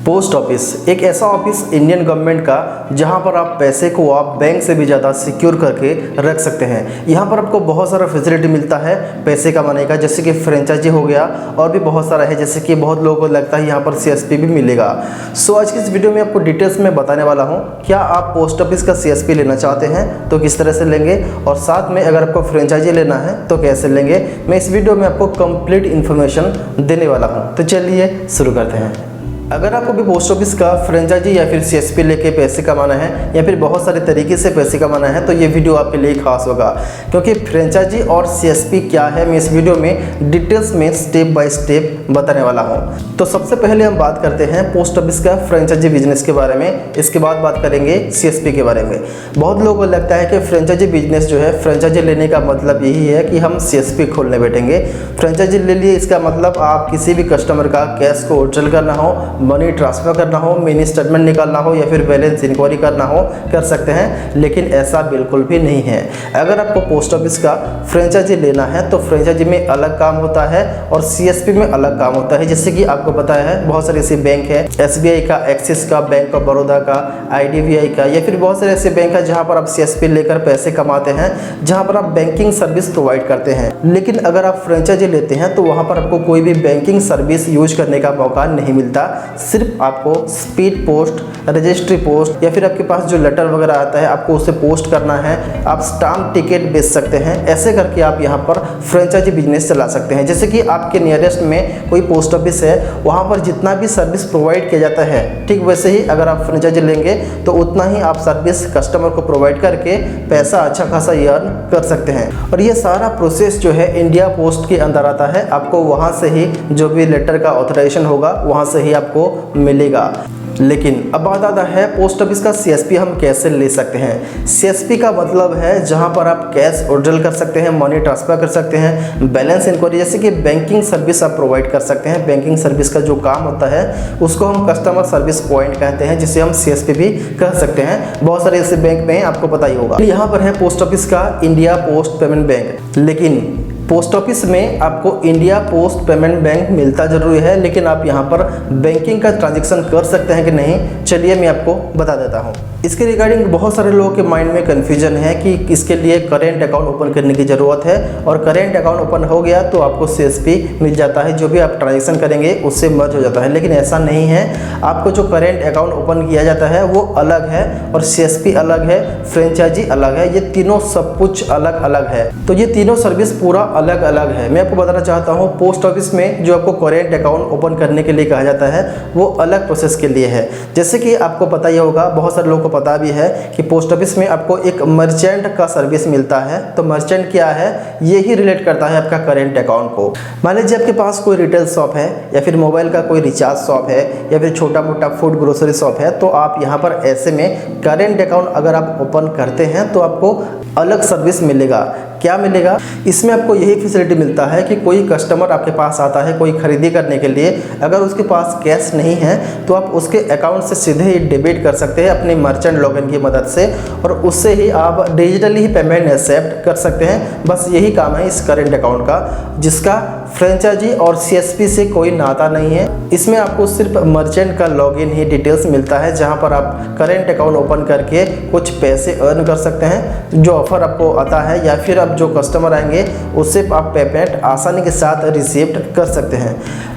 Post office एक ऐसा office Indian government का जहां पर आप पैसे को आप बैंक से भी ज़्यादा सिक्योर करके रख सकते हैं। यहां पर आपको बहुत सारा फैसिलिटी मिलता है पैसे कमाने का, जैसे कि फ्रेंचाइजी हो गया और भी बहुत सारा है, जैसे कि बहुत लोगों को लगता है यहां पर CSP भी मिलेगा। सो आज की इस वीडियो में आपको डिटेल्स में बताने वाला हूं। क्या आप पोस्ट ऑफिस का CSP लेना चाहते हैं तो किस तरह से लेंगे, और साथ में अगर आपको फ्रेंचाइजी लेना है तो कैसे लेंगे, मैं इस वीडियो में आपको कंप्लीट इन्फॉर्मेशन देने वाला हूँ। तो चलिए शुरू करते हैं। अगर आपको भी पोस्ट ऑफिस का फ्रेंचाइजी या फिर CSP लेके पैसे कमाना है या फिर बहुत सारे तरीके से पैसे कमाना है तो ये वीडियो आपके लिए खास होगा, क्योंकि फ्रेंचाइजी और CSP क्या है मैं इस वीडियो में डिटेल्स में स्टेप बाय स्टेप बताने वाला हूँ। तो सबसे पहले हम बात करते हैं पोस्ट ऑफिस का फ्रेंचाइजी बिजनेस के बारे में, इसके बाद बात करेंगे CSP के बारे में। बहुत लोगों को लगता है कि फ्रेंचाइजी बिजनेस जो है, फ्रेंचाइजी लेने का मतलब यही है कि हम CSP खोलने बैठेंगे। फ्रेंचाइजी ले लिए इसका मतलब आप किसी भी कस्टमर का कैश को विड्रॉल करना हो, मनी ट्रांसफ़र करना हो, मिनी स्टेटमेंट निकालना हो या फिर बैलेंस इंक्वायरी करना हो कर सकते हैं, लेकिन ऐसा बिल्कुल भी नहीं है। अगर आपको पोस्ट ऑफिस का फ्रेंचाइजी लेना है तो फ्रेंचाइजी में अलग काम होता है और CSP में अलग काम होता है। जैसे कि आपको पता है बहुत सारे ऐसे बैंक है, SBI का, एक्सिस का, बैंक ऑफ बड़ौदा का, IDBI का, या फिर बहुत सारे ऐसे बैंक है जहाँ पर आप CSP लेकर पैसे कमाते हैं, जहाँ पर आप बैंकिंग सर्विस प्रोवाइड करते हैं। लेकिन अगर आप फ्रेंचाइजी लेते हैं तो वहाँ पर आपको कोई भी बैंकिंग सर्विस यूज करने का मौका नहीं मिलता। सिर्फ आपको स्पीड पोस्ट, रजिस्ट्री पोस्ट या फिर आपके पास जो लेटर वगैरह आता है आपको उसे पोस्ट करना है। आप स्टाम्प टिकट बेच सकते हैं। ऐसे करके आप यहाँ पर फ्रेंचाइजी बिजनेस चला सकते हैं। जैसे कि आपके नियरेस्ट में कोई पोस्ट ऑफिस है, वहाँ पर जितना भी सर्विस प्रोवाइड किया जाता है, ठीक वैसे ही अगर आप फ्रेंचाइजी लेंगे तो उतना ही आप सर्विस कस्टमर को प्रोवाइड करके पैसा अच्छा खासा अर्न कर सकते हैं। और ये सारा प्रोसेस जो है इंडिया पोस्ट के अंदर आता है। आपको वहाँ से ही जो भी लेटर का ऑथराइजेशन होगा वहाँ से ही आपको मिलेगा। लेकिन अब बात आता है पोस्ट ऑफिस का CSP हम कैसे ले सकते हैं। CSP का मतलब है जहां पर आप कैश विड्रॉल कर सकते हैं, मनी ट्रांसफ़र कर सकते हैं, बैलेंस इंक्वायरी, जैसे कि बैंकिंग सर्विस आप प्रोवाइड कर सकते हैं। बैंकिंग सर्विस का जो काम होता है उसको हम कस्टमर सर्विस पॉइंट कहते हैं, जिसे हम CSP भी कह सकते हैं। बहुत सारे ऐसे बैंक में आपको पता ही होगा। यहाँ पर है पोस्ट ऑफिस का इंडिया पोस्ट पेमेंट बैंक, लेकिन पोस्ट ऑफिस में आपको इंडिया पोस्ट पेमेंट बैंक मिलता जरूरी है, लेकिन आप यहाँ पर बैंकिंग का ट्रांजैक्शन कर सकते हैं कि नहीं, चलिए मैं आपको बता देता हूँ। इसके रिगार्डिंग बहुत सारे लोगों के माइंड में कन्फ्यूजन है कि इसके लिए करेंट अकाउंट ओपन करने की ज़रूरत है, और करेंट अकाउंट ओपन हो गया तो आपको CSP मिल जाता है, जो भी आप ट्रांजैक्शन करेंगे उससे मर्ज हो जाता है। लेकिन ऐसा नहीं है। आपको जो करेंट अकाउंट ओपन किया जाता है वो अलग है और CSP अलग है, फ्रेंचाइजी अलग है। ये तीनों सब कुछ अलग अलग है। तो ये तीनों सर्विस पूरा अलग अलग है। मैं आपको बताना चाहता हूँ पोस्ट ऑफिस में जो आपको करेंट अकाउंट ओपन करने के लिए कहा जाता है वो अलग प्रोसेस के लिए है। जैसे कि आपको पता ही होगा, बहुत सारे लोगों को पता भी है कि पोस्ट ऑफिस में आपको एक मर्चेंट का सर्विस मिलता है। तो मर्चेंट क्या है, ये ही रिलेट करता है आपका करेंट अकाउंट को। मान लीजिए आपके पास कोई रिटेल शॉप है या फिर मोबाइल का कोई रिचार्ज शॉप है या फिर छोटा मोटा फूड ग्रोसरी शॉप है, तो आप यहाँ पर ऐसे में करेंट अकाउंट अगर आप ओपन करते हैं तो आपको अलग सर्विस मिलेगा। क्या मिलेगा, इसमें आपको यही फैसिलिटी मिलता है कि कोई कस्टमर आपके पास आता है कोई खरीदी करने के लिए, अगर उसके पास कैश नहीं है तो आप उसके अकाउंट से सीधे ही डेबिट कर सकते हैं अपने मर्चेंट लॉगिन की मदद से, और उससे ही आप डिजिटली ही पेमेंट एक्सेप्ट कर सकते हैं। बस यही काम है इस करेंट अकाउंट का, जिसका फ्रेंचाइजी और CSP से कोई नाता नहीं है। इसमें आपको सिर्फ मर्चेंट का लॉगिन ही डिटेल्स मिलता है, जहां पर आप करेंट अकाउंट ओपन करके कुछ पैसे अर्न कर सकते हैं। जो ऑफर आपको आता है या फिर जो कस्टमर आएंगे उससे आप पेमेंट आसानी के साथ रिसीव कर सकते हैं।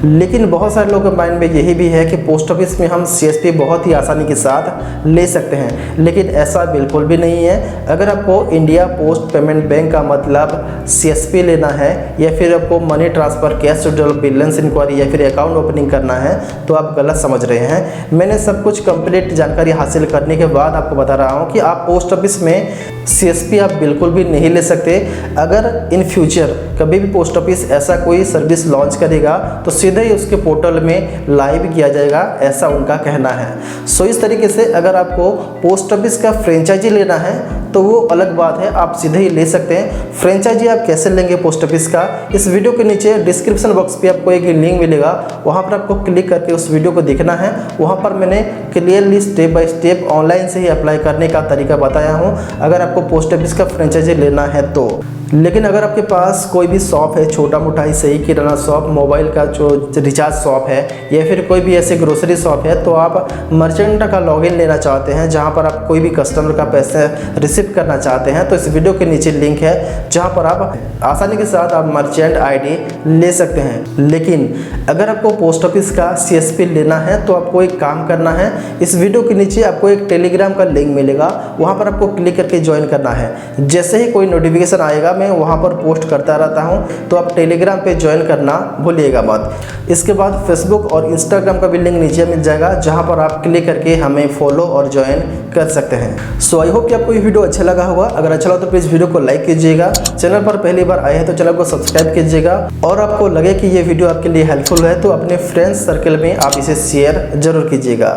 लेकिन बहुत सारे लोगों के माइंड में यही भी है कि पोस्ट ऑफिस में हम CSP बहुत ही आसानी के साथ ले सकते हैं, लेकिन ऐसा बिल्कुल भी नहीं है। अगर आपको इंडिया पोस्ट पेमेंट बैंक का मतलब CSP लेना है या फिर आपको money transfer, cash withdrawal, balance inquiry या फिर अकाउंट ओपनिंग करना है तो आप गलत समझ रहे हैं। मैंने सब कुछ कंप्लीट जानकारी हासिल करने के बाद आपको बता रहा हूँ कि आप पोस्ट ऑफिस में CSP आप बिल्कुल भी नहीं ले सकते। अगर इन फ्यूचर कभी भी पोस्ट ऑफिस ऐसा कोई सर्विस लॉन्च करेगा तो सीधे ही उसके पोर्टल में लाइव किया जाएगा, ऐसा उनका कहना है। सो इस तरीके से अगर आपको पोस्ट ऑफिस का फ्रेंचाइजी लेना है तो वो अलग बात है, आप सीधे ही ले सकते हैं। फ्रेंचाइजी आप कैसे लेंगे पोस्ट ऑफिस का, इस वीडियो के नीचे डिस्क्रिप्शन बॉक्स पे आपको एक लिंक मिलेगा, वहाँ पर आपको क्लिक करके उस वीडियो को देखना है। वहाँ पर मैंने clearly step by step online से ही अप्लाई करने का तरीका बताया हूँ, अगर आपको पोस्ट ऑफिस का फ्रेंचाइजी लेना है तो। लेकिन अगर आपके पास कोई भी शॉप है, छोटा मोटा ही सही, किराना शॉप, मोबाइल का जो रिचार्ज शॉप है या फिर कोई भी ऐसे ग्रोसरी शॉप है, तो आप मर्चेंट का लॉगिन लेना चाहते हैं जहां पर आप कोई भी कस्टमर का पैसे रिसीव करना चाहते हैं, तो इस वीडियो के नीचे लिंक है जहां पर आप आसानी के साथ आप मर्चेंट आईडी ले सकते हैं। लेकिन अगर आपको पोस्ट ऑफिस का CSP लेना है तो आपको एक काम करना है, इस वीडियो के नीचे आपको एक टेलीग्राम का लिंक मिलेगा, वहां पर आपको क्लिक करके ज्वाइन करना है। जैसे ही कोई नोटिफिकेशन आएगा, मैं वहां पर पोस्ट करता रहता हूं, तो आप टेलीग्राम पे ज्वाइन करना भूलिएगा मत। इसके बाद फेसबुक और इंस्टाग्राम का भी लिंक नीचे मिल जाएगा, जहां पर आप क्लिक करके हमें फॉलो और ज्वाइन कर सकते हैं। सो आई होप कि आपको ये वीडियो अच्छा लगा होगा। अगर अच्छा लगा तो प्लीज़ वीडियो को लाइक कीजिएगा, चैनल पर पहली बार आए हैं तो चैनल को सब्सक्राइब कीजिएगा, और आपको लगे कि ये वीडियो आपके लिए हेल्पफुल है तो अपने फ्रेंड्स सर्कल में आप इसे शेयर जरूर कीजिएगा।